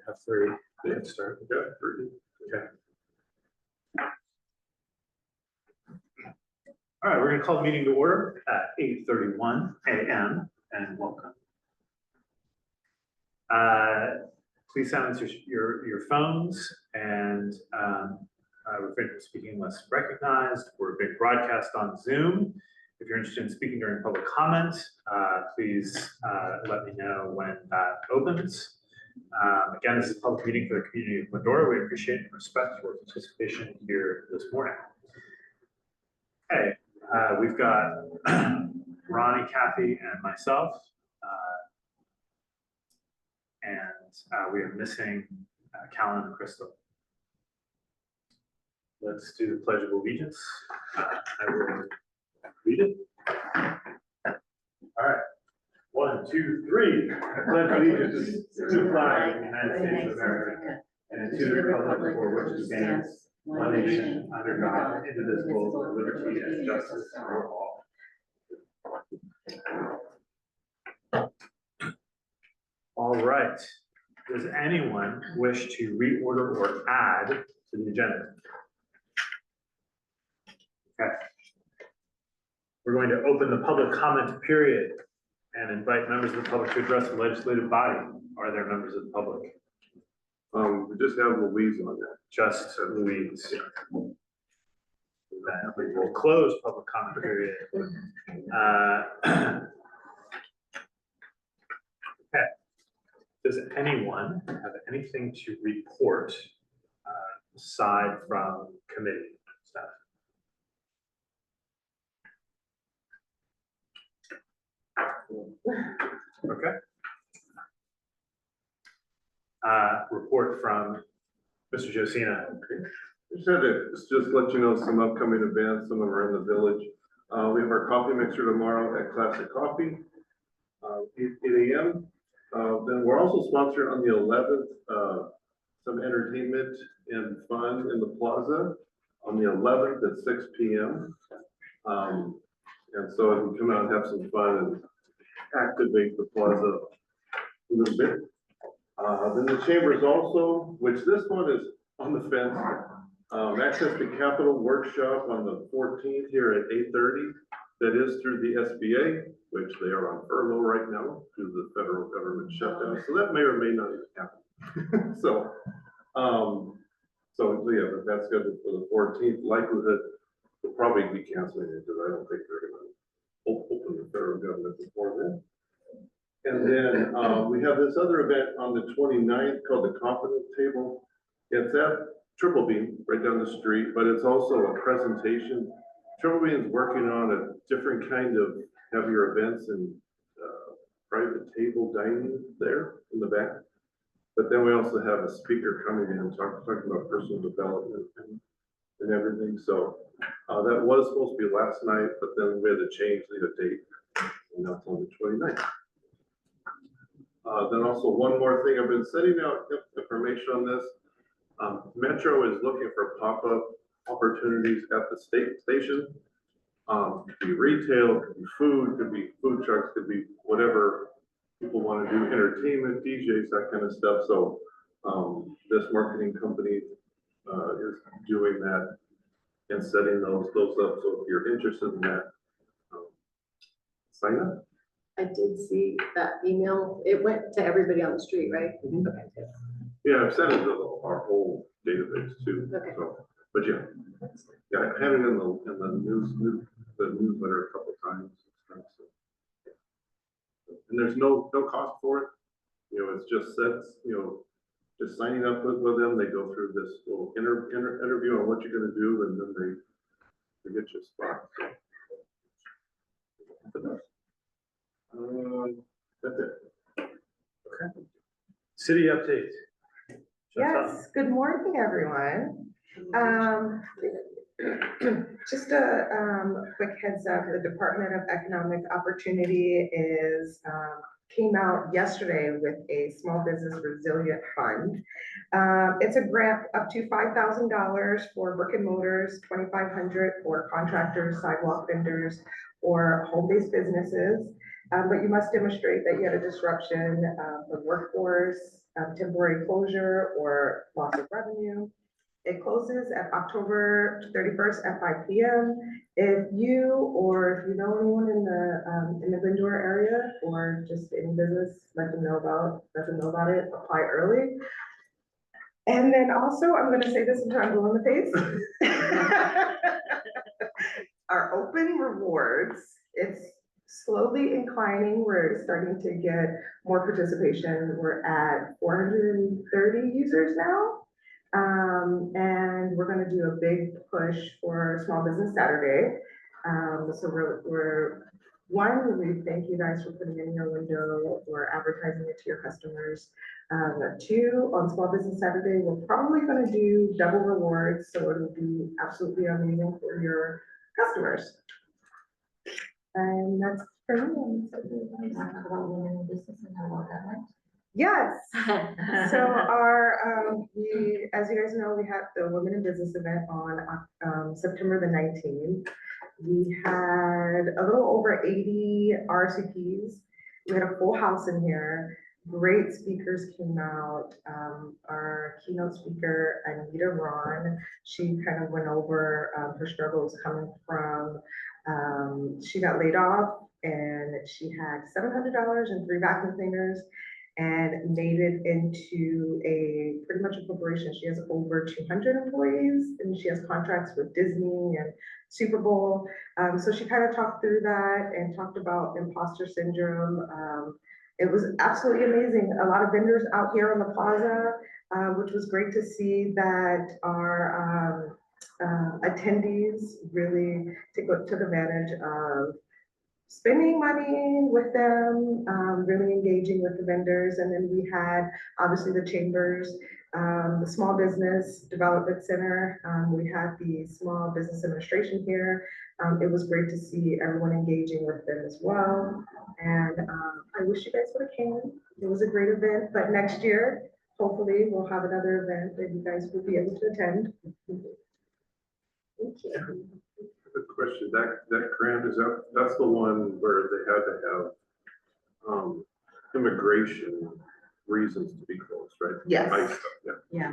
Have 30. Let's start. Yeah, 30. Okay. All right, we're going to call the meeting to order at 8:31 a.m. and welcome. Please silence your phones and refrain from speaking unless recognized. We're being broadcast on Zoom. If you're interested in speaking during public comment, please let me know when that opens. Again, this is a public meeting for the community of Glendora. We appreciate and respect your participation here this morning. Okay, we've got Ronnie, Kathy, and myself, and we are missing Callan and Crystal. Let's do the Pledge of Allegiance. I will read it. All right. 1, 2, 3. I pledge allegiance to the flag of the United States of America and to the republic for which it stands, one nation, under God, indivisible, with liberty and justice for all. All right. Does anyone wish to reorder or add to the agenda? Okay. We're going to open the public comment period and invite members of the public to address the legislative body. Are there members of the public? We just have Louise on that. Just Louise. Then we will close public comment period. Okay. Does anyone have anything to report aside from committee stuff? Okay. Report from Mr. Josina. Just let you know some upcoming events. Some of them are in the village. We have our coffee mixer tomorrow at Classic Coffee, 8 a.m. Then we're also sponsored on the 11th, some entertainment and fun in the plaza on the 11th at 6 p.m. And so you can come out and have some fun and activate the plaza a little bit. Then the chambers also, which this one is on the fence, access to capital workshop on the 14th here at 8:30. That is through the SBA, which they are on furlough right now due to the federal government shutdown. So that may or may not even happen. So yeah, but that's scheduled for the 14th. Likelihood will probably be canceling it because I don't think they're going to open the federal government before then. And then we have this other event on the 29th called the Confidence Table. It's at Triple Beam right down the street, but it's also a presentation. Triple Beam is working on a different kind of heavier events and private table dining there in the back. But then we also have a speaker coming in and talking about personal development and everything. So that was supposed to be last night, but then we had to change the date, and now it's on the 29th. Then also one more thing, I've been sending out information on this. Metro is looking for pop-up opportunities at the station. Could be retail, could be food, could be food trucks, could be whatever people want to do, entertainment, DJs, that kind of stuff. So this marketing company is doing that and setting those up. So if you're interested in that, sign up. I did see that email. It went to everybody on the street, right? Mm-hmm. Okay, good. Yeah, I've sent it to our whole database too. Okay. So, but yeah, I had it in the newsletter a couple of times. And there's no cost for it. You know, it's just sets. You know, just signing up with them. They go through this little interview on what you're going to do, and then they get you a spot. So. That's it. Okay. City update. Yes, good morning, everyone. Just a quick heads up, the Department of Economic Opportunity came out yesterday with a small business resilient fund. It's a grant up to $5,000 for brick and mortars, $2,500 for contractors, sidewalk vendors, or home-based businesses. But you must demonstrate that you had a disruption of the workforce, temporary closure or loss of revenue. It closes at October 31st at 5 p.m. If you or if you know anyone in the Glendora area or just any business, let them know about it, apply early. And then also, I'm gonna say this until I'm blue in the face. Our open rewards, it's slowly inclining. We're starting to get more participation. We're at 430 users now. And we're gonna do a big push for Small Business Saturday. So we thank you guys for putting it in your window or advertising it to your customers. Two, on Small Business Saturday, we're probably gonna do double rewards, so it'll be absolutely amazing for your customers. And that's for me. Talk about women in business and how well that went. Yes. So our, as you guys know, we had the Women in Business event on September the 19th. We had a little over 80 RCPs. We had a full house in here. Great speakers came out. Our keynote speaker, Anita Ron, she kind of went over her struggles coming from, she got laid off and she had $700 and 3 vacuum cleaners and made it into a pretty much a corporation. She has over 200 employees and she has contracts with Disney and Super Bowl. So she kind of talked through that and talked about imposter syndrome. It was absolutely amazing. A lot of vendors out here on the plaza, which was great to see that our attendees really took advantage of spending money with them, really engaging with the vendors. And then we had obviously the chambers, the Small Business Development Center. We had the Small Business Administration here. It was great to see everyone engaging with them as well. And I wish you guys would have came. It was a great event, but next year, hopefully we'll have another event that you guys will be able to attend. Thank you. Good question. That grant that's the one where they had to have immigration reasons to be closed, right? Yes. ICE stuff, yeah. Yeah.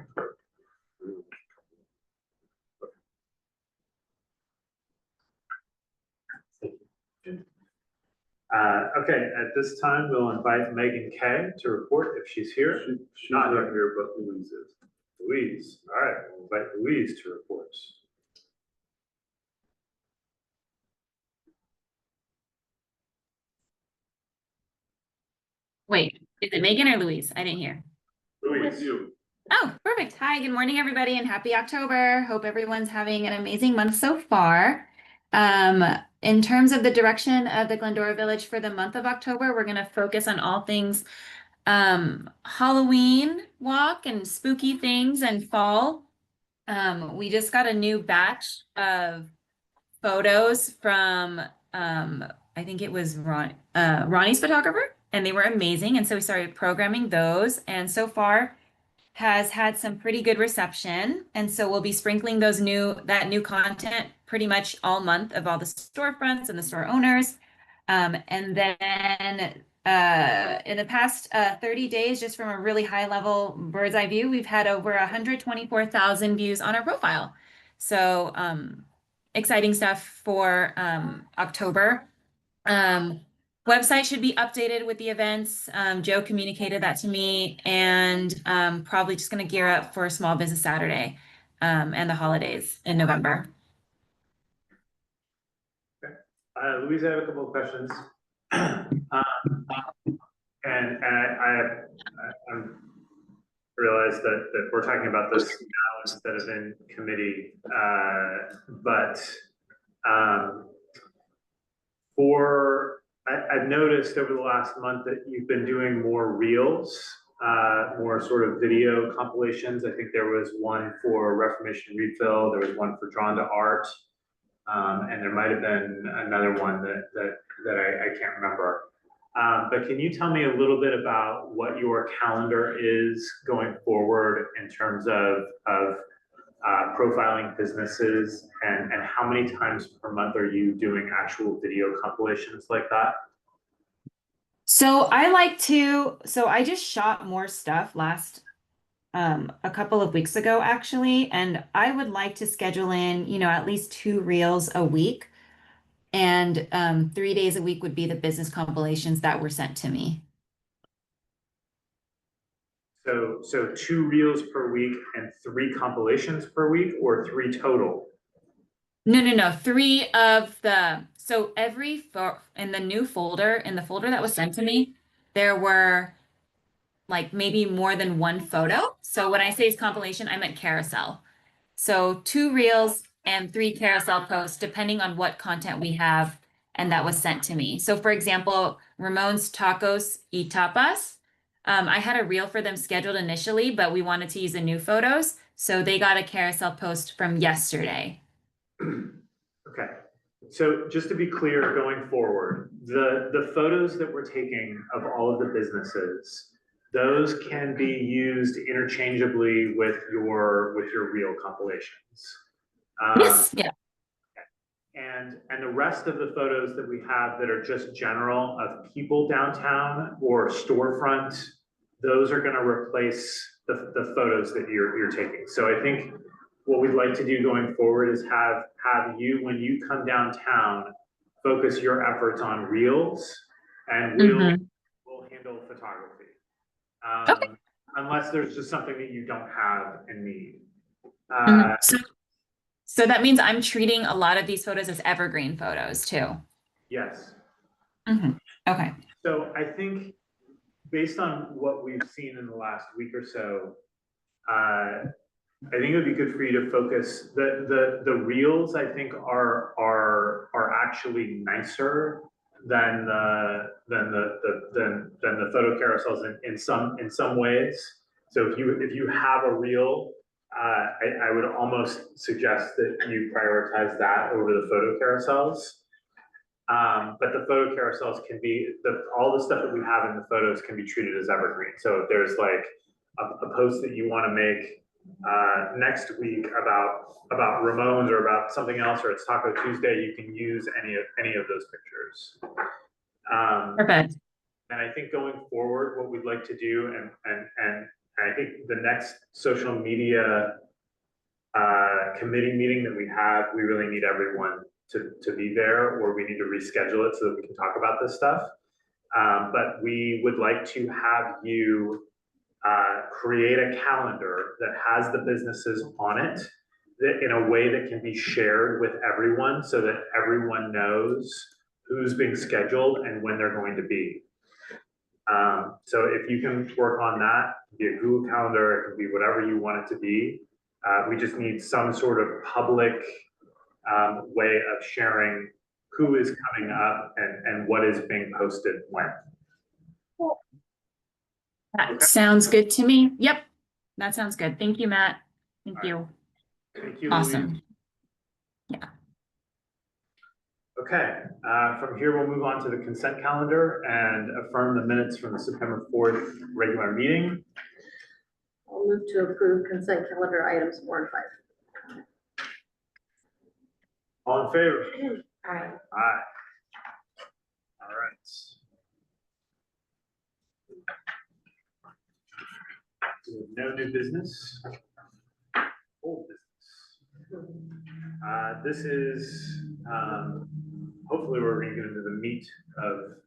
Okay, at this time, we'll invite Megan Kay to report if she's here. She's not here, but Louise is. Louise, all right, we'll invite Louise to report. Wait, is it Megan or Louise? I didn't hear. Louise, you. Oh, perfect. Hi, good morning, everybody, and happy October. Hope everyone's having an amazing month so far. In terms of the direction of the Glendora Village for the month of October, we're going to focus on all things Halloween walk and spooky things and fall. We just got a new batch of photos from I think it was Ronnie's photographer, and they were amazing. And so we started programming those, and so far has had some pretty good reception. And so we'll be sprinkling that new content pretty much all month of all the storefronts and the store owners. And then in the past 30 days, just from a really high level bird's eye view, we've had over 124,000 views on our profile. So exciting stuff for October. Website should be updated with the events. Joe communicated that to me, and probably just going to gear up for Small Business Saturday and the holidays in November. Louise, I have a couple of questions. And I realize that we're talking about this now instead of in committee, but I've noticed over the last month that you've been doing more reels, more sort of video compilations. I think there was one for Reformation Refill, there was one for Drawn to Art, and there might have been another one that I can't remember. But can you tell me a little bit about what your calendar is going forward in terms of profiling businesses, and how many times per month are you doing actual video compilations like that? So I just shot more stuff a couple of weeks ago actually, and I would like to schedule in, at least 2 reels a week. And 3 days a week would be the business compilations that were sent to me. So 2 reels per week and 3 compilations per week, or 3 total? No, no, no. So in the new folder, in the folder that was sent to me, there were like maybe more than one photo. So when I say compilation, I meant carousel. So 2 reels and 3 carousel posts, depending on what content we have, and that was sent to me. So for example, Ramon's Tacos y Tapas. I had a reel for them scheduled initially, but we wanted to use the new photos. So they got a carousel post from yesterday. Okay, so just to be clear, going forward, the photos that we're taking of all of the businesses, those can be used interchangeably with your reel compilations. Yes, yeah. And the rest of the photos that we have that are just general of people downtown or storefront, those are gonna replace the photos that you're taking. So I think what we'd like to do going forward is have you, when you come downtown, focus your efforts on reels, and Mhm. we'll handle photography. Okay. Unless there's just something that you don't have and need. Mhm. So that means I'm treating a lot of these photos as evergreen photos too. Yes. Okay. So I think based on what we've seen in the last week or so, I think it would be good for you to focus. The reels, I think, are actually nicer than the photo carousels in some ways. So if you have a reel, I would almost suggest that you prioritize that over the photo carousels. But the photo carousels can be, all the stuff that we have in the photos can be treated as evergreen. So if there's like a post that you want to make next week about Ramones or about something else, or it's Taco Tuesday, you can use any of those pictures. Perfect. And I think going forward, what we'd like to do, and I think the next social media committee meeting that we have, we really need everyone to be there, or we need to reschedule it so that we can talk about this stuff. But we would like to have you create a calendar that has the businesses on it, that in a way that can be shared with everyone, so that everyone knows who's being scheduled and when they're going to be. So if you can work on that, it can be a Google Calendar, it can be whatever you want it to be. We just need some sort of public way of sharing who is coming up and what is being posted when. That Okay. sounds good to me. Yep. That sounds good. Thank you, Matt. Thank All you. Thank you, Awesome. Louise. Yeah. Okay, from here, we'll move on to the consent calendar and affirm the minutes from the September 4th regular meeting. I'll move to approve consent calendar items 4 and 5. All in favor? Aye. Aye. All right. No new business. Old business. This is, hopefully we're gonna get into the meat of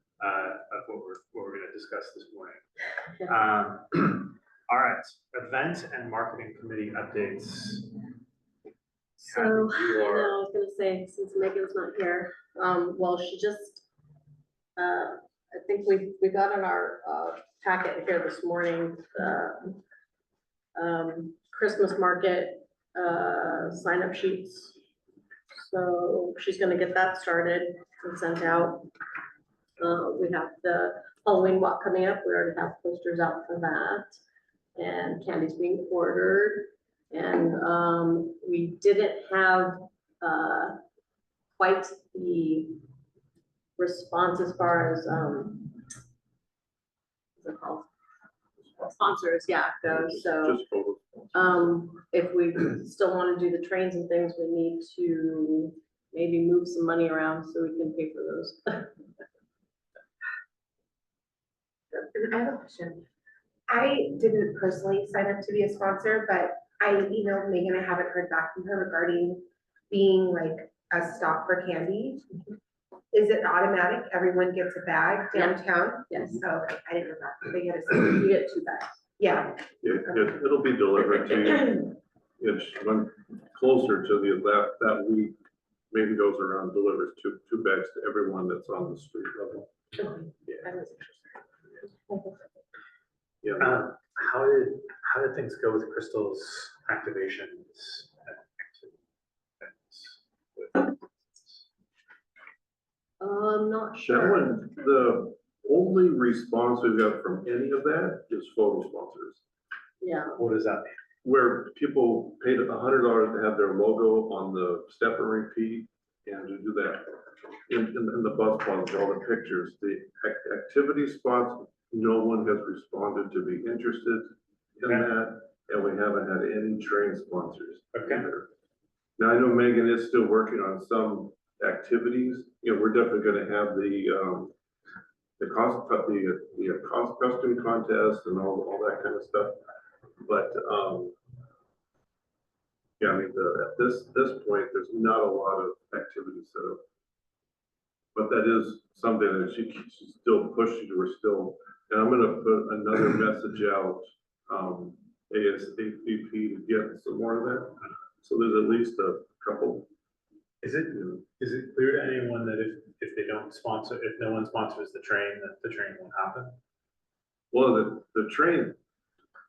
what we're gonna discuss this morning. All right, event and marketing committee updates. So, You I are- was gonna say, since Megan's not here, well, she just, I think we got in our, packet here this morning, Christmas market, sign up sheets. So she's gonna get that started and sent out. We have the Halloween walk coming up. We already have posters out for that. And candy's being ordered. And we didn't have quite the response as far as what's it called? Sponsors, yeah, go. So Just photos. if we still want to do the trains and things, we need to maybe move some money around so we can pay for those. I have a question. I didn't personally sign up to be a sponsor, but I emailed Megan, I haven't heard back from her regarding being like a stop for candy. Is it automatic? Everyone gets a bag Yeah. downtown? Yes, Oh, okay, I didn't know that. They get a, you get 2 bags. yeah. It'll be delivered to you. It's when closer to that week, maybe goes around, delivers two bags to everyone that's on the street level. That was interesting. Yeah, How did things go with Crystal's activations? Not that sure. one, the only response we've got from any of that is photo sponsors, Yeah, What does that mean? where people paid $100 to have their logo on the step and repeat, and to do that in the bus pods, all the pictures, the activity spots, no one has responded to be interested in Okay. that, and we haven't had any train sponsors Okay. either. Now, I know Megan is still working on some activities, we're definitely gonna have the cost costume contest and all that kind of stuff. But, yeah, I mean, at this point, there's not a lot of activity set up. But that is something that she's still pushing, we're still, and I'm gonna put another message out, ASAP to get some more of that. So there's at least a couple. Is it clear to anyone that if they don't sponsor, if no one sponsors the train, that the train won't happen? Well, the train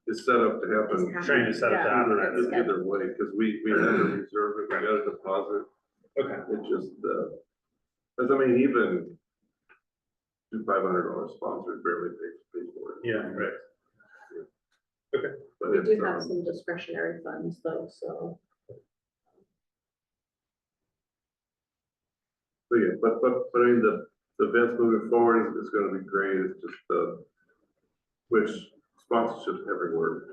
is set up to happen. Train is set up to happen. Either way, because we had to reserve it, we got a deposit. Okay. It just, cause I mean, even $500 sponsor barely pays for it. Yeah, right. But we it's, do have some discretionary funds though, so. but yeah, but I mean, the events moving forward is gonna be great, it's just, which sponsorships everywhere.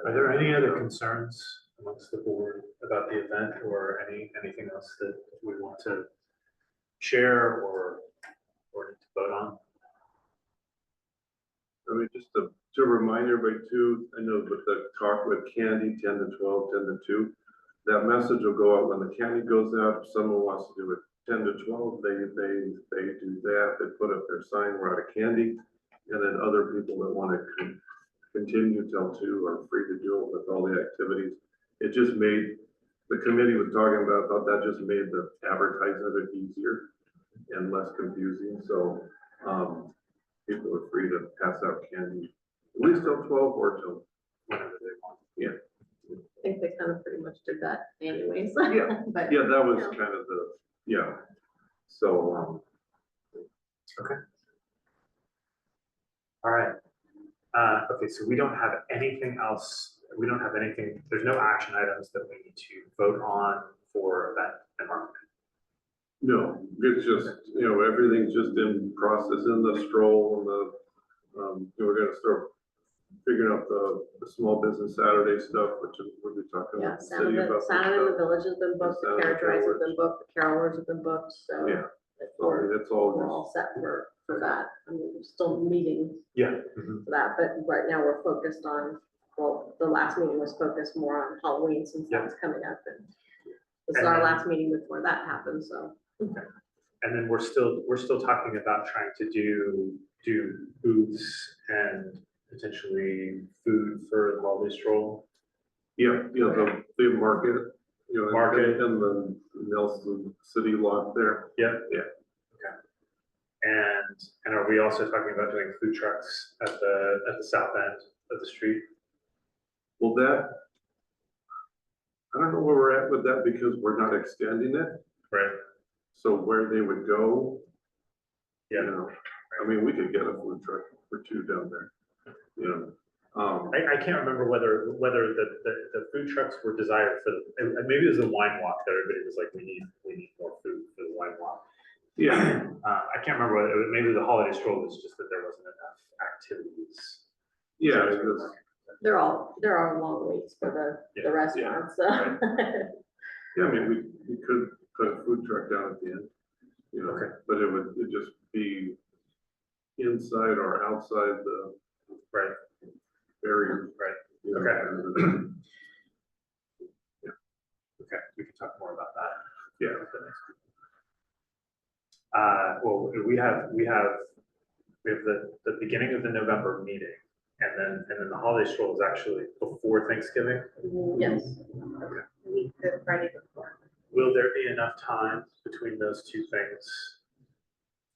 Are there any other concerns amongst the board about the event or anything else that we want to share or need to vote on? I mean, just to remind everybody too, I know with the talk with candy, 10 to 12, 10 to 2, that message will go out when the candy goes out. If someone wants to do it 10 to 12, they do that. They put up their sign, we're out of candy. And then other people that want to continue till 2 are free to do it with all the activities. It just made, the committee was talking about, thought that just made the advertising of it easier and less confusing. So, people are free to pass out candy, at least till 12 or till Whenever they want. Yeah. I think they kind of pretty much did that anyways. Yeah. But, Yeah, that was Yeah. kind of the, yeah. So, All right. Okay, so we don't have anything else. We don't have anything, there's no action items that we need to vote on for event and marketing. no, it's just, everything's just in process, in the stroll and we're gonna start figuring out the small business Saturday stuff, which is, we'll be talking yeah, about the city about. Santa in the Village has been booked, the Santa carriage rides have Village. been booked, the carolers have been booked, so. Yeah. So, I mean, it's We're all all set for that. I mean, we're still meeting Yeah. for that, but right now we're focused on, well, the last meeting was focused more on Halloween since Yeah. that's coming up and this is our last meeting before that happens, so. And then we're still talking about trying to do booths and potentially food for the holiday stroll. the market, Market. and the Nelson City lot there. Yeah. Yeah. Okay. And are we also talking about doing food trucks at the south end of the street? Well, that, I don't know where we're at with that because we're not extending it. Right. So where they would go, Yeah. I mean, we could get a food truck or 2 down there, I can't remember whether the food trucks were desired for the, maybe it was the wine walk that everybody was like, we need more food for the wine walk. Yeah, I can't remember whether, maybe the holiday stroll was just that there wasn't enough activities. yeah, So because, There are long waits for the restaurants, so. yeah, I mean, we could put a food truck down at the end, Okay. but it would just be inside or outside the Right, barriers. right. you know, Okay. and- Okay, we can talk more about that. Yeah. at the next meeting. Well, we have the beginning of the November meeting, and then the holiday stroll is actually before Thanksgiving. Yes. The Friday before. Will there be enough time between those two things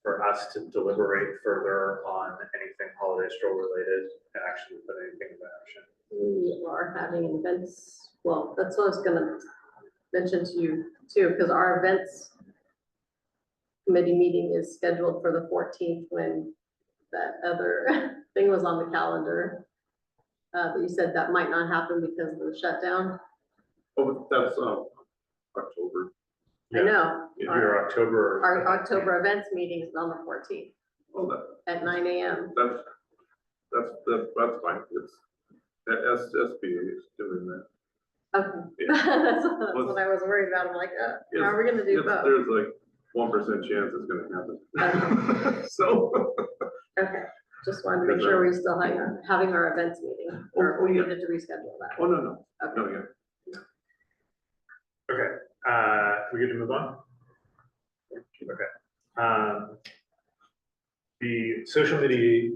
for us to deliberate further on anything holiday stroll related and actually put anything into action? We are having events, well, that's what I was gonna mention to you too, because our events committee meeting is scheduled for the 14th when that other thing was on the calendar. But you said that might not happen because of the shutdown. Oh, but that's, October. I know, Your October. our October events meeting is on the 14th Oh, at 9 AM. that's fine. It's, SBA is doing that. Okay, Yeah. that's what I was worried about. I'm like, how are we gonna do both? There's like 1% chance it's gonna happen. So. Okay, just wanted to make sure we're still having our events meeting, or Oh, we yeah. needed to reschedule that. Oh, no, Okay. yeah. Okay, we good to move on? Okay. The social media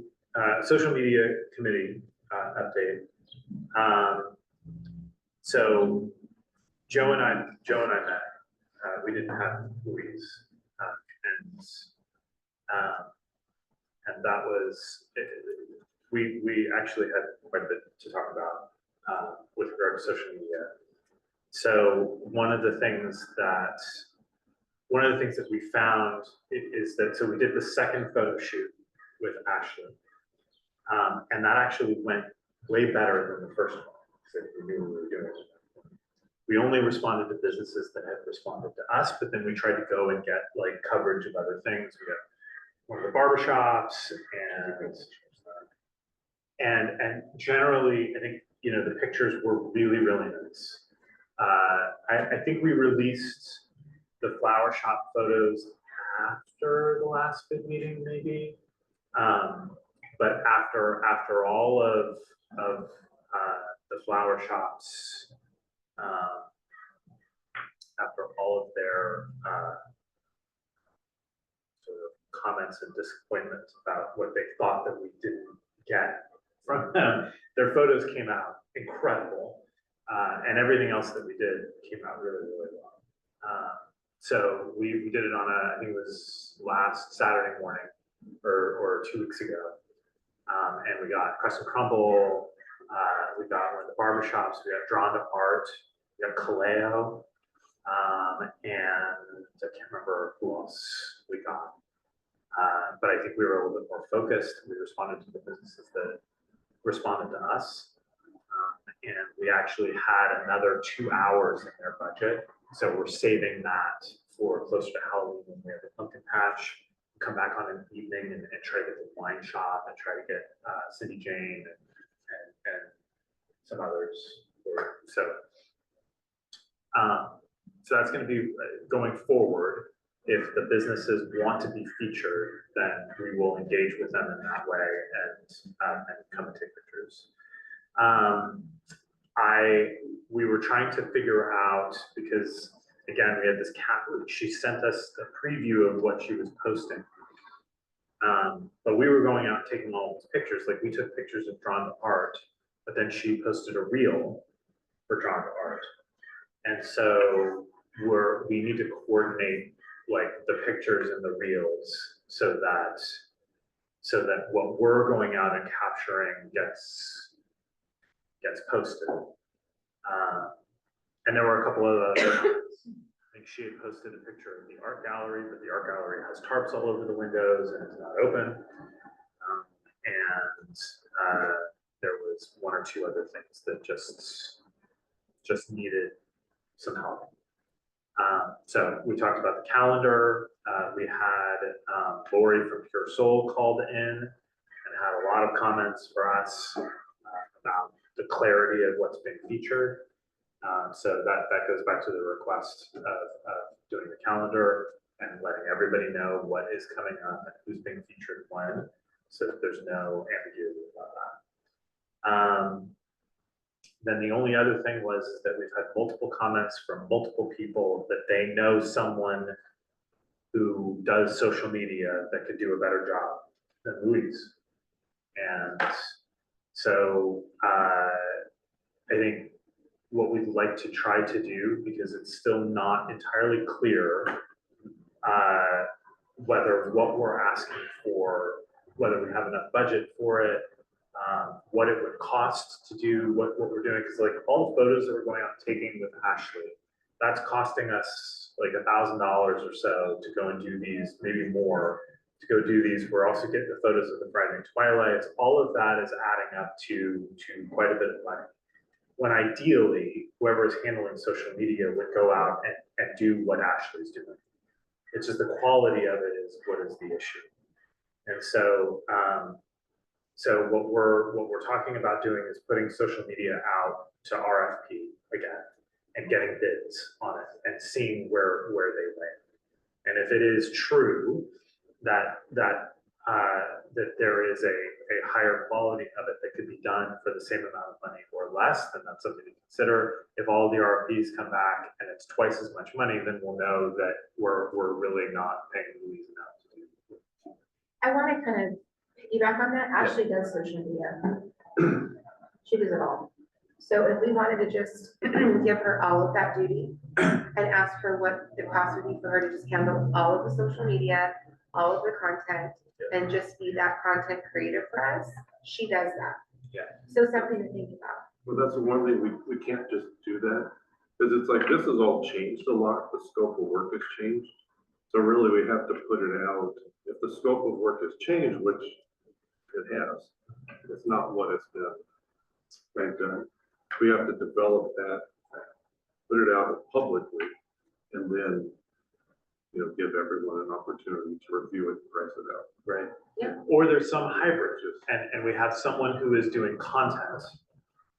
committee, update. So Joe and I met, we didn't have Louise, and that was, we actually had quite a bit to talk about, with regard to social media. So one of the things that we found is that, so we did the second photo shoot with Ashley. And that actually went way better than the first one, because we knew we were doing it. We only responded to businesses that had responded to us, but then we tried to go and get like coverage of other things. We got one of the barbershops and generally, I think, you know, the pictures were really, really nice. I think we released the flower shop photos after the last big meeting, maybe. But after all of the flower shops, after all of their sort of comments and disappointment about what they thought that we didn't get from them, their photos came out incredible, and everything else that we did came out really, really well. So we did it on I think it was last Saturday morning or 2 weeks ago. And we got Crest and Crumble, we got one of the barbershops, we got Drawn to Art, we got Kaleo, and I can't remember who else we got. But I think we were a little bit more focused. We responded to the businesses that responded to us. And we actually had another 2 hours in their budget. So we're saving that for closer to Halloween when we have the pumpkin patch. Come back on an evening and try to get the wine shop and try to get Cindy Jane and some others. So that's going to be going forward. If the businesses want to be featured, then we will engage with them in that way and come and take pictures. We were trying to figure out, because again, we had this cat, she sent us a preview of what she was posting. But we were going out taking all these pictures, like we took pictures of Drawn to Art, but then she posted a reel for Drawn to Art. And so we need to coordinate like the pictures and the reels so that what we're going out and capturing gets posted. And there were a couple of other things. I think she had posted a picture of the art gallery, but the art gallery has tarps all over the windows and it's not open. There was 1 or 2 other things that just needed some help. So we talked about the calendar. We had Lori from Pure Soul called in and had a lot of comments for us about the clarity of what's been featured. So that goes back to the request of doing the calendar and letting everybody know what is coming up and who's being featured when. so that there's no ambiguity about that. Then the only other thing was is that we've had multiple comments from multiple people that they know someone who does social media that could do a better job than Louise. And so I think what we'd like to try to do, because it's still not entirely clear whether what we're asking for, whether we have enough budget for it, what it would cost to do what we're doing, because like all the photos that we're going out taking with Ashley, that's costing us like $1,000 or so to go and do these, maybe more, to go do these. We're also getting the photos of the Friday twilights. All of that is adding up to quite a bit of money. When ideally, whoever is handling social media would go out and do what Ashley's doing. It's just the quality of it is what is the issue. And so, so what we're talking about doing is putting social media out to RFP again and getting bids on it and seeing where they land. And if it is true that there is a higher quality of it that could be done for the same amount of money or less, then that's something to consider. If all the RFPs come back and it's twice as much money, then we'll know that we're really not paying Louise enough to do. I want to kind of piggyback on that. Ashley does social media. She does it all. So if we wanted to just give her all of that duty and ask her what the cost would be for her to just handle all of the social media, all of the content, and just be that content creator for us, she does that. Yeah. So something to think about. Well, that's the one thing, we can't just do that, because it's like, this has all changed a lot, the scope of work has changed. So really, we have to put it out, if the scope of work has changed, which it has, it's not what it's been. Right, we have to develop that, put it out publicly, and then, you know, give everyone an opportunity to review it and price it out. Right. Yeah. Or there's some hybrid, and we have someone who is doing content,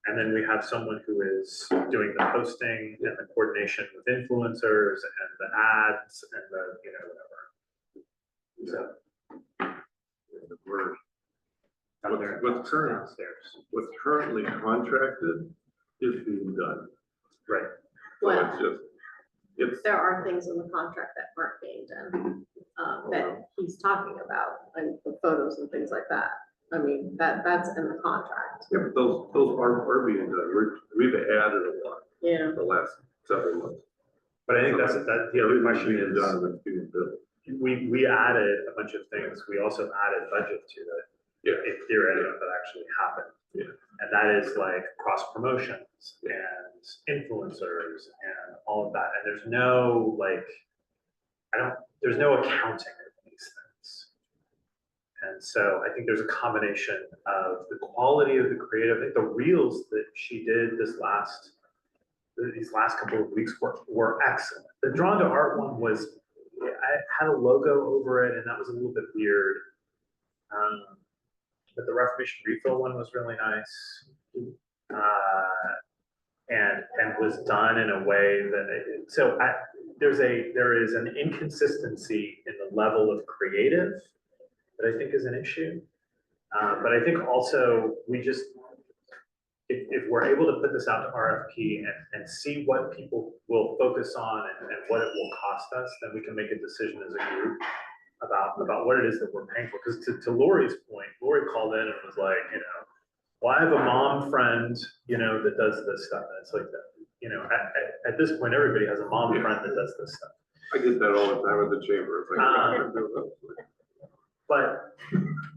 and then we have someone who is doing the posting and the coordination with influencers and the ads and the, you know, whatever. So We're, out there what's current, downstairs. what's currently contracted is being done. Right. So Well, it's just, it's, there are things in the contract that aren't being done, that he's talking about, and the photos and things like that. I mean, that's in the contract. yeah, but those are being done. We've added a lot Yeah. the last several months. But I think that's the other Everything's question being is, done and it's being built. we added a bunch of things. We also added budget to it. Yeah. In theory, I don't know if that actually happened. Yeah. And that is like cross promotions and influencers and all of that. And there's no like, there's no accounting of these things. And so I think there's a combination of the quality of the creative. I think the reels that she did these last couple of weeks were excellent. The Drawn to Art one was, I had a logo over it and that was a little bit weird. But the Reformation Refill one was really nice. And was done in a way that, there is an inconsistency in the level of creative that I think is an issue. But I think also if we're able to put this out to RFP and see what people will focus on and what it will cost us, then we can make a decision as a group about what it is that we're paying for. Because to Lori's point, Lori called in and was like, you know, well, I have a mom friend, you know, that does this stuff. And it's like that, you know, at this point, everybody has a mom friend that does this stuff. I get that all the time at the chamber. It's like,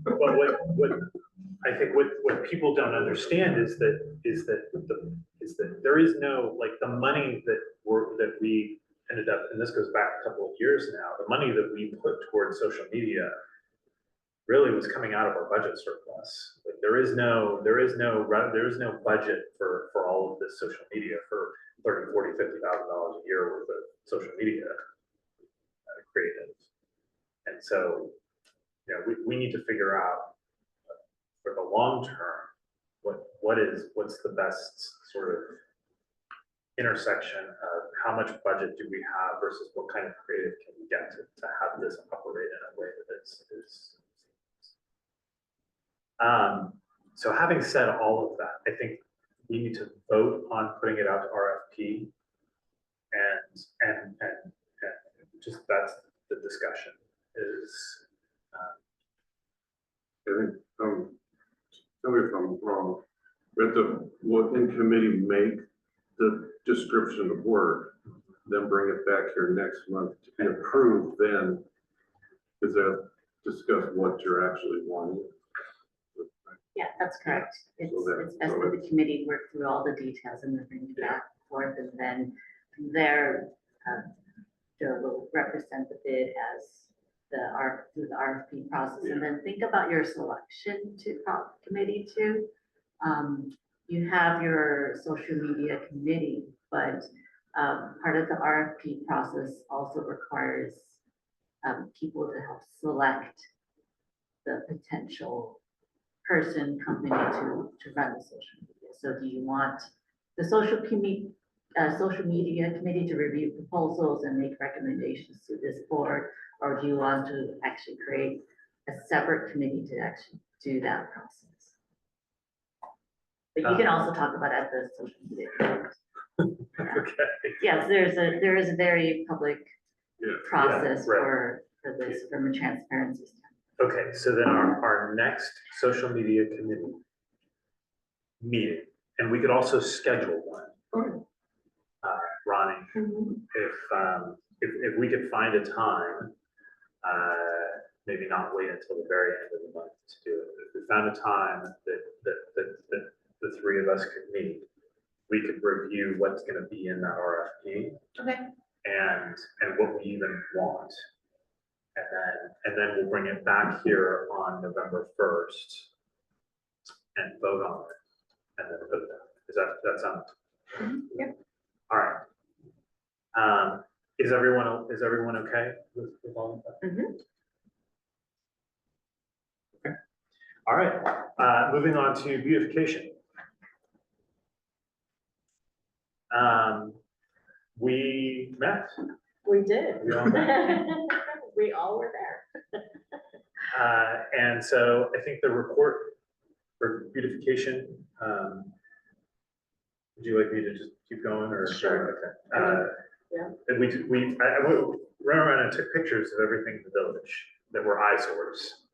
But what I think what people don't understand is that there is no, like, the money that we ended up, and this goes back a couple of years now, the money that we put towards social media really was coming out of our budget surplus. Like, there is no budget for all of this social media for $30,000, $40,000, $50,000 a year worth of social media creative. And so, you know, we need to figure out for the long term, what's the best sort of intersection of how much budget do we have versus what kind of creative can we get to have this operate in a way that is So having said all of that, I think we need to vote on putting it out to RFP. And just that's the discussion is, I think, tell me if I'm wrong, but in committee make the description of work, then bring it back here next month to be approved, then is that discuss what you're actually wanting? Yeah, that's correct. It's, So that- it's best so for the committee to work through all the details and then bring it back forth, and then from there, Joe will represent the bid as through the RFP process, and then think about your selection committee too. You have your social media committee, but part of the RFP process also requires people to help select the potential company to run the social media. So do you want the social media committee to review proposals and make recommendations to this board? Or do you want to actually create a separate committee to actually do that process? But you can also talk about at the social media. okay. Yes, there is a very public Yeah. process Yeah, right. for this, from a transparency standpoint. Okay, so then our next social media committee meeting, and we could also schedule one. Ronnie, if we could find a time, maybe not wait until the very end of the month to do it. If we found a time that the three of us could meet, we could review what's gonna be in that RFP Okay. and what we even want. And then we'll bring it back here on November 1st and vote on it. And then put it down. That sound? Yep. All right. Is everyone okay with all of that? Mhm. Okay. All right, moving on to beautification. We met. We did. We all met. We all were there. And so I think the report for beautification, would you like me to just keep going or? Sure. Okay. Yeah. And I ran around and took pictures of everything in the village that were eyesores.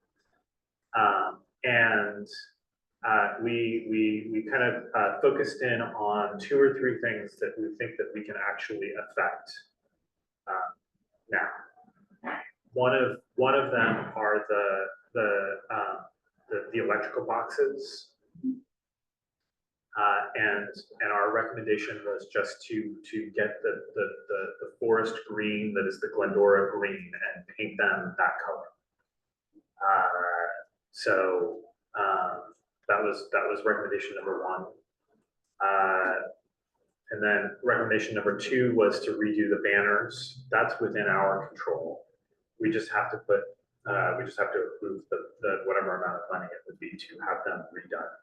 And we kind of focused in on 2 or 3 things that we think that we can actually affect now. One of them are the electrical boxes. And our recommendation was just to get the forest green that is the Glendora green and paint them that color. So that was recommendation number 1. And then recommendation number 2 was to redo the banners. That's within our control. We just have to approve the whatever amount of money it would be to have them redone.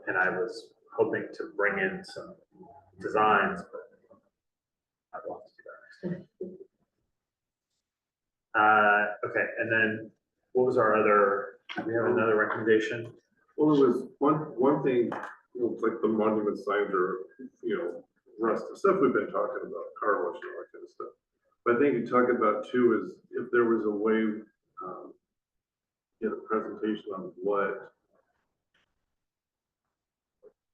And I was hoping to bring in some designs, but I'd love to do that. Okay, and then what was our other, do we have another recommendation? Well, it was one thing, like the monument signs are, rust, the stuff we've been talking about, car wash and all that kind of stuff. But I think you talk about too is if there was a way, get a presentation on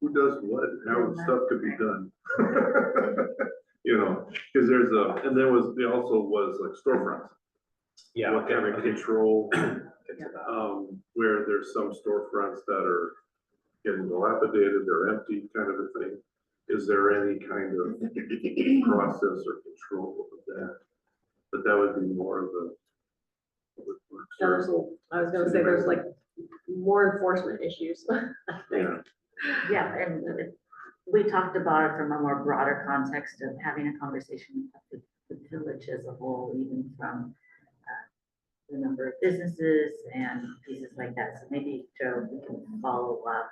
who does what, and how stuff could be done. Because and there also was like storefronts. Yeah. What kind of control, Get to that. where there's some storefronts that are getting dilapidated, they're empty kind of a thing. Is there any kind of process or control of that? But that would be more of a. I was gonna say, there's like more enforcement issues, I think. Yeah, and we talked about it from a more broader context of having a conversation with the village as a whole, even from the number of businesses and pieces like that. So maybe, Joe, we can follow up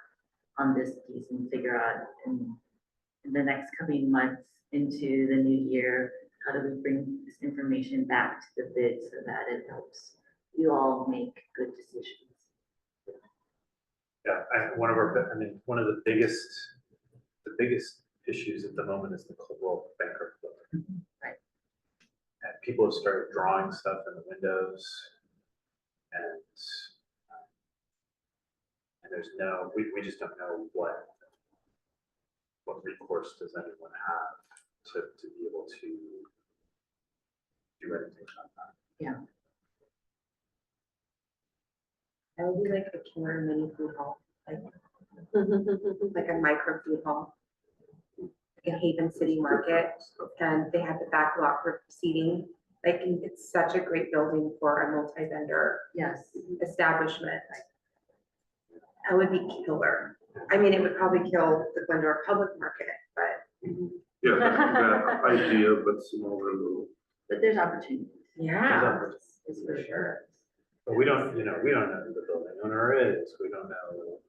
on this piece and figure out in the next coming months into the new year, how do we bring this information back to the bid so that it helps you all make good decisions? Yeah, one of the biggest issues at the moment is the Coldwell Banker building. Right. And people have started drawing stuff in the windows, and there's we just don't know what recourse does anyone have to be able to do anything about that. I would be like a killer mini food hall, like a micro food hall. Like a Haven City Market, and they have the back lot for seating. Like, it's such a great building for a multi-vendor Yes. establishment. That would be killer. I mean, it would probably kill the Glendora Public Market, but Yeah, that idea, but smaller little. But there's opportunities. yeah, It's for sure. But we don't know who the building owner is. We don't know,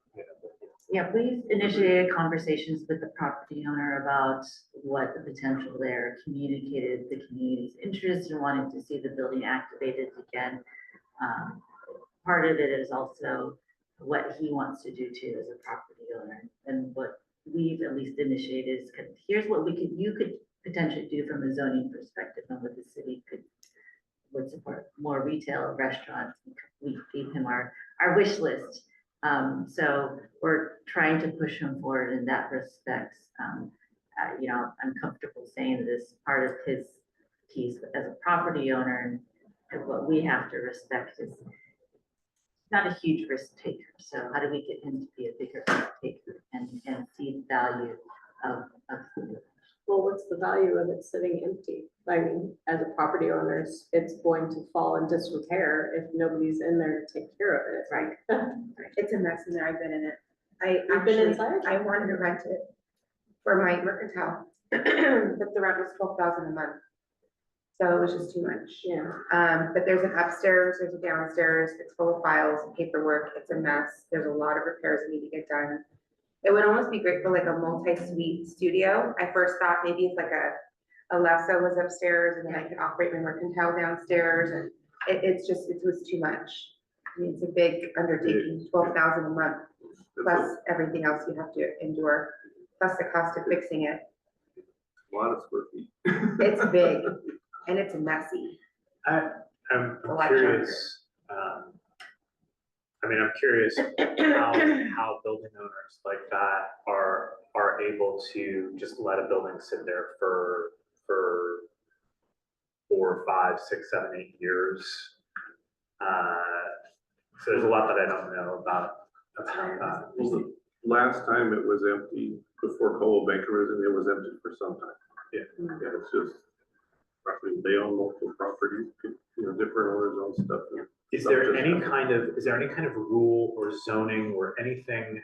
Yeah, we've initiated conversations with the property owner about what the potential there, communicated the community's interest in wanting to see the building activated again. Part of it is also what he wants to do too as a property owner, and what we've at least initiated is here's what you could potentially do from a zoning perspective, and what the city would support more retail restaurants. We gave him our wish list. So we're trying to push him forward in that respect. You know, I'm comfortable saying this part of his piece as a property owner, and what we have to respect is not a huge risk taker. So how do we get him to be a bigger risk taker and see the value of the Well, what's the value of it sitting empty? I mean, as a property owner, it's going to fall in disrepair if nobody's in there to take care of it. right. It's a mess in there. I've been in it. You've been inside? I wanted to rent it for my mercantile, but the rent was $12,000 a month. So it was just too much. Yeah. But there's an upstairs, there's a downstairs, it's full of files and paperwork, it's a mess, there's a lot of repairs that need to get done. It would almost be great for like a multi-suite studio. I first thought maybe it's like a Lesso was upstairs, and then I could operate my mercantile downstairs, and it was too much. I mean, it's a big undertaking, $12,000 a month, plus everything else you have to endure, plus the cost of fixing it. A lot of square feet. It's big and it's messy. I'm A lot curious. I'm curious how building owners like that are able to just let a building sit there for 4, 5, 6, 7, 8 years. So there's a lot that I don't know about that. Well, the last time it was empty, before Coldwell Banker was in, it was empty for some time. Yeah. Yeah, it's just roughly, they own multiple properties, different owners own stuff. Is there any kind of rule or zoning or anything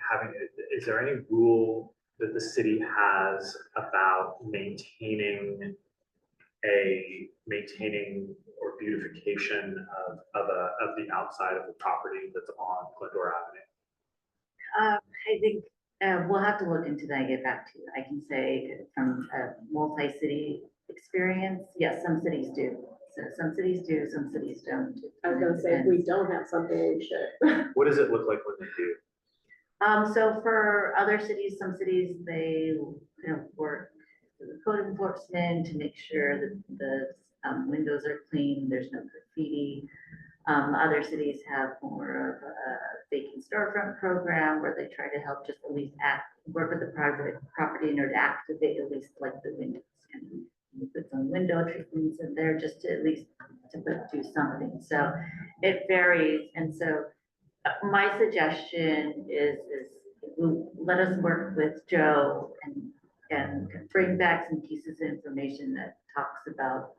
is there any rule that the city has about maintaining or beautification of the outside of the property that's on Glendora Avenue? I think we'll have to look into that and get back to you. I can say from a multi-city experience, yes, some cities do. So some cities do, some cities don't. I was gonna say, if we don't have something, we should. What does it look like when they do? So for other cities, some cities, they work with the code enforcement to make sure that the windows are clean, there's no graffiti. Other cities have more of a vacant storefront program where they try to help just at least work with the private property owner to activate at least like the windows, and put some window treatments in there just to at least do something. So it varies. And so my suggestion is let us work with Joe and bring back some pieces of information that talks about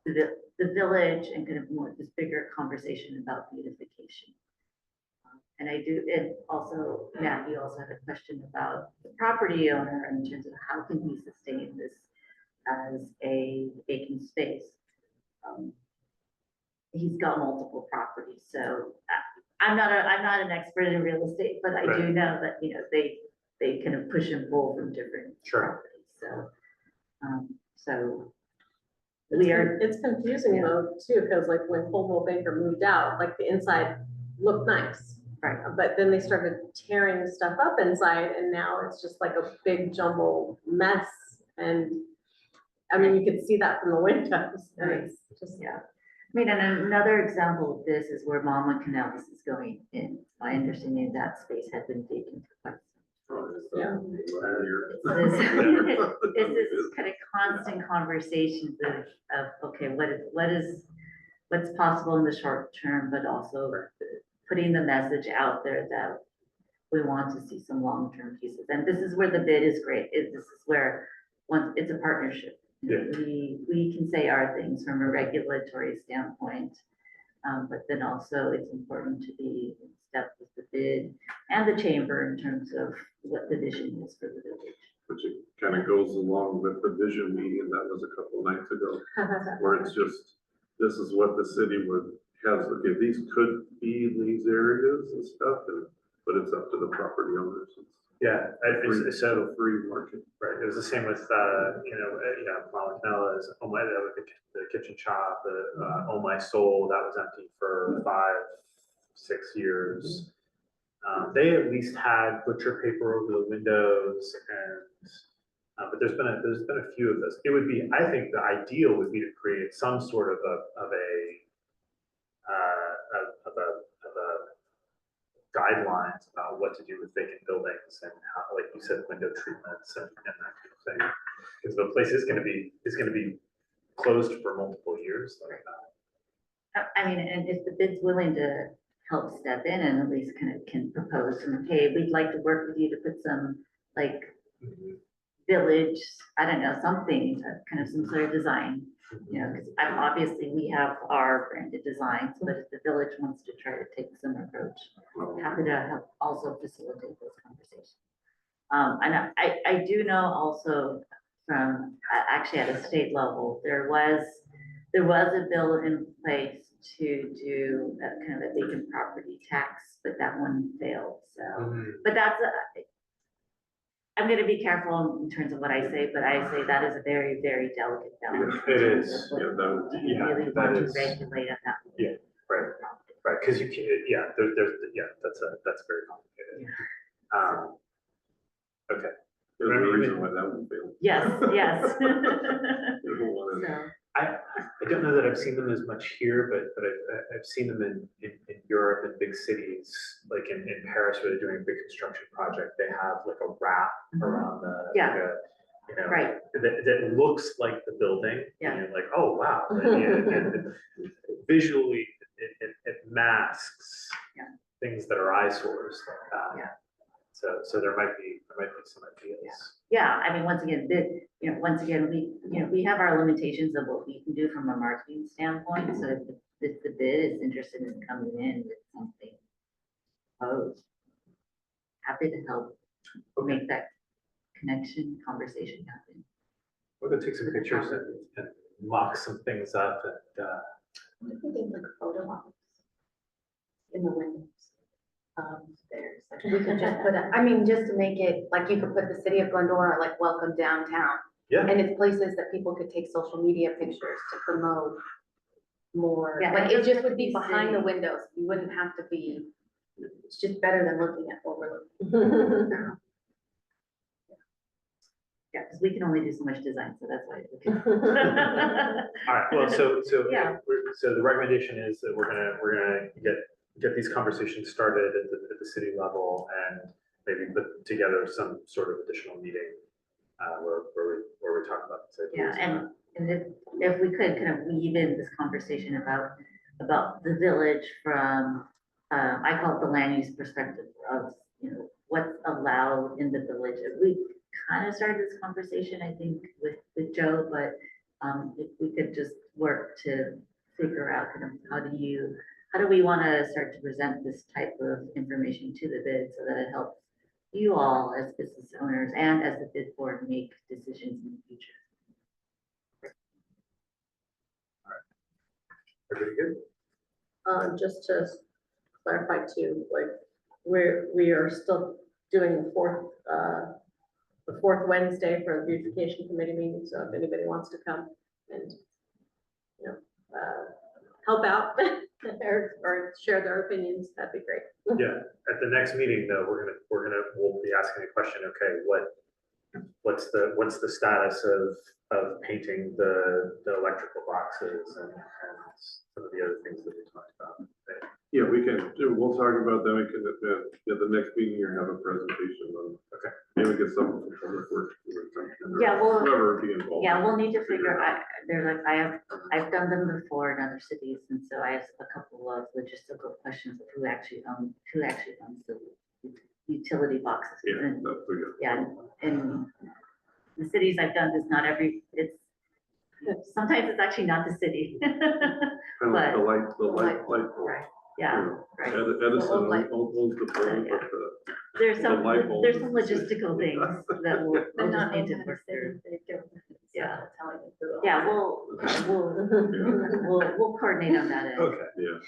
the village and kind of more this bigger conversation about beautification. And also, Matt, you also had a question about the property owner in terms of how can he sustain this as a vacant space. He's got multiple properties, so I'm not an expert in real estate, but I do know that they kind of push and pull from different properties. So we are, It's confusing though, too, because like when Coldwell Banker moved out, like the inside looked nice. right, But then they started tearing stuff up inside and now it's just like a big jumble mess. And I mean, you could see that from the windows and it's just, yeah. I mean, and another example of this is where Mama Canals is going in. My understanding that space had been vacant for quite Yeah. This is kind of constant conversations of, okay, what's possible in the short term, but also putting the message out there that we want to see some long-term pieces. And this is where the bid is great. This is where, once, it's a partnership. Yeah. We can say our things from a regulatory standpoint, but then also it's important to be in step with the bid and the chamber in terms of what the vision is for the village. Which it kind of goes along with the vision meeting that was a couple nights ago, where it's just, this is what the city has, okay, these could be these areas and stuff, but it's up to the property owners. Yeah, It's so, a free market. right, it was the same with, Mama Canella's, Oh My, the kitchen shop, Oh My Soul, that was empty for 5, 6 years. They at least had butcher paper over the windows and, but there's been a few of those. It would be, I think the ideal would be to create some sort of guidelines about what to do with vacant buildings and how, like you said, window treatments and that kind of thing. Because the place is gonna be closed for multiple years like that. I mean, and if the bid's willing to help step in and at least kind of can propose, and hey, we'd like to work with you to put some like village, I don't know, something, kind of some sort of design, you know, because obviously we have our branded designs, but if the village wants to try to take some approach, happy to help also facilitate those conversations. And I do know also from, actually at a state level, there was a bill in place to do a kind of a vacant property tax, but that one failed, so. But that's, I'm gonna be careful in terms of what I say, but I say that is a very, very delicate balance. It is. Yeah, that would, You Yeah, really that want to is- regulate at that. Yeah, right. Right, because you can, yeah, that's very complicated. Okay. there's a reason why that one failed. Yes, yes. You don't want to- So, I don't know that I've seen them as much here, but I've seen them in Europe and big cities, like in Paris, where they're doing a big construction project. They have like a wrap around the, Yeah. like right, that looks like the building. Yeah. And you're like, oh, wow. Visually, it masks Yeah. things that are eyesores like that. Yeah. So there might be some ideas. yeah, I mean, once again, we have our limitations of what we can do from a marketing standpoint, so if the bid is interested in coming in with something proposed, happy to help make that connection, conversation happen. We'll go take some pictures and mock some things up and, I'm thinking like photo ops in the windows. There's, like, we could just put, just to make it, like, you could put the city of Glendora, like, welcome downtown. yeah. And it's places that people could take social media pictures to promote more, Yeah, like, it it just would be doesn't have to be behind the city. windows, you wouldn't have to be, it's just better than looking at what we're looking. Yeah, because we can only do so much design, so that's why. All right, well, so Yeah. so the recommendation is that we're gonna get these conversations started at the city level and maybe put together some sort of additional meeting where we talk about this. Yeah, and if we could kind of weave in this conversation about the village from, I call it the land use perspective of, you know, what's allowed in the village. We kind of started this conversation, I think, with Joe, but if we could just work to figure out kind of how do we want to start to present this type of information to the bid so that it helps you all as business owners and as the bid board make decisions in the future. Everybody good? Just to clarify too, like, we are still doing the fourth Wednesday for the beautification committee meeting, so if anybody wants to come and you know, help out or share their opinions, that'd be great. Yeah, at the next meeting though, we'll be asking the question, okay, what's the status of painting the electrical boxes and some of the other things that we talked about. Yeah, we'll talk about that, we can, at the next meeting, you have a presentation on. Okay. Maybe get some from public works. Yeah, well, Whoever be involved. Yeah, we'll need to figure out, I've done them before in other cities, and so I have a couple of logistical questions of who actually owns the utility boxes. Yeah, And, that's pretty good. yeah, in the cities I've done, sometimes it's actually not the city. Kind of like the light pole. Right, yeah, right. Edison light owns the pole, Yeah. but the. There's The light bulb there's some is the city. logistical things that we'll just need to work through. Yeah. Yeah, we'll coordinate on that end. Okay, Yeah.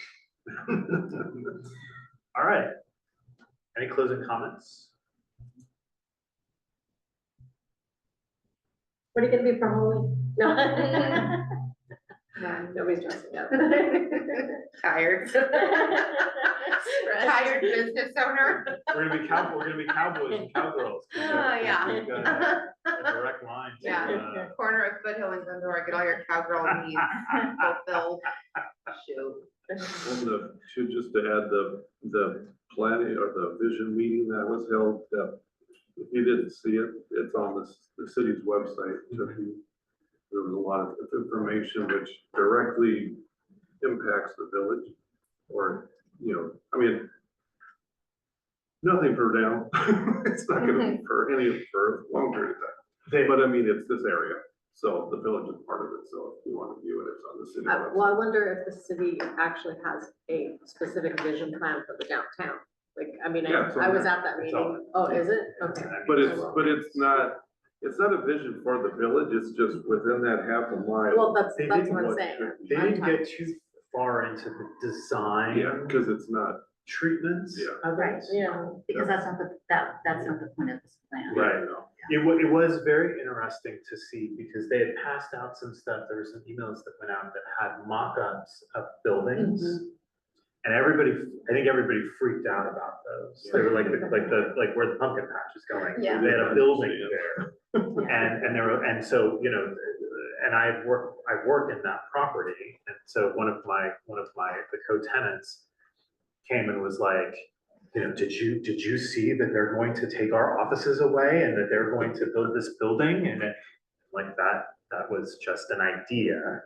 all right. Any closing comments? What are you gonna be for Halloween? No. Nobody's dressing up. Tired. Tired business owner. We're gonna be cowboys and cowgirls. Oh, yeah. We've got a direct line to, Yeah. Corner of Foothill and Glendora, get all your cowgirl needs fulfilled. Shoot. Just to add the planning or the vision meeting that was held, if you didn't see it, it's on the city's website. So there was a lot of information which directly impacts the village, or, I mean, nothing for now. It's not gonna be for a long period of time. But I mean, it's this area, so the village is part of it, so if you want to view it, it's on the city website. Well, I wonder if the city actually has a specific vision plan for the downtown. Like, I mean, Yeah, it's on I was there. at that It's meeting. on Oh, is it? Okay. But it's not a vision for the village, it's just within that half a mile. Well, that's They what didn't I'm what saying. should They didn't get too far into the design. Yeah, because it's not, Treatments Yeah. of Right. it. Yeah. Because that's not the point of this plan. Right. you know. It was very interesting to see because they had passed out some stuff, there were some emails that went out that had mock-ups of buildings. And I think everybody freaked out about those. They were like where the pumpkin patch is going. Yeah. They had a building there. And so, and I've worked in that property. And so one of the co-tenants came and was like, did you see that they're going to take our offices away and that they're going to build this building? And like that was just an idea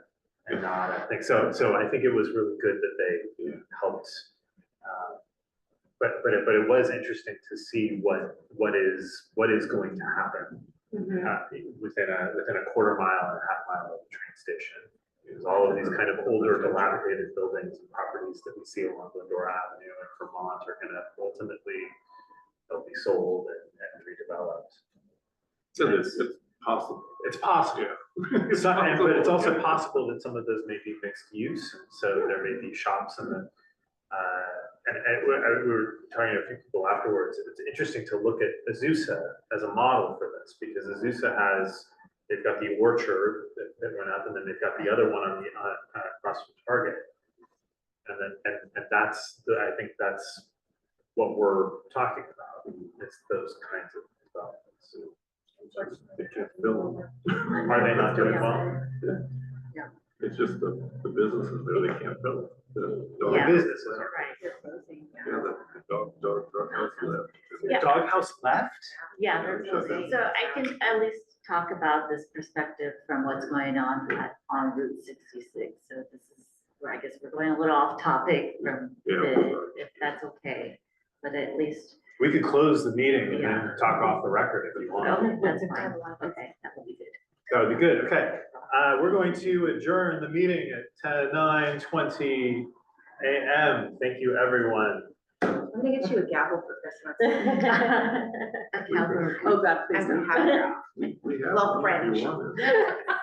and not a thing. So I think it was really good that they helped. But it was interesting to see what is going to happen within a quarter mile and a half mile of the train station. Because all of these kind of older dilapidated buildings and properties that we see along Glendora Avenue in Vermont are gonna ultimately, they'll be sold and redeveloped. So it's possible. It's possible. But it's also possible that some of those may be mixed use, so there may be shops in the, and we were talking to a few people afterwards, it's interesting to look at Azusa as a model for this, because Azusa they've got the orchard that went up, and then they've got the other one on the, across from Target. And I think that's what we're talking about, it's those kinds of developments. They can't build them. Are they not doing well? It's just the businesses there, they can't build. The Yeah. Businesses are. Right, they're closing. Yeah, the dog house left. Yeah. Doghouse left? Yeah, they're closing. So I can at least talk about this perspective from what's going on Route 66. So this is where I guess we're going a little off topic from if that's okay, but at least. We could close the meeting and Yeah. then talk off the record if you want. Okay, that's fine. Okay, that would be good. That would be good, okay. We're going to adjourn the meeting at 9:20 a.m. Thank you, everyone. I'm gonna get you a gavel for Christmas. Oh, God, please I'm don't. gonna have it. We have. Well, one if you French. want it.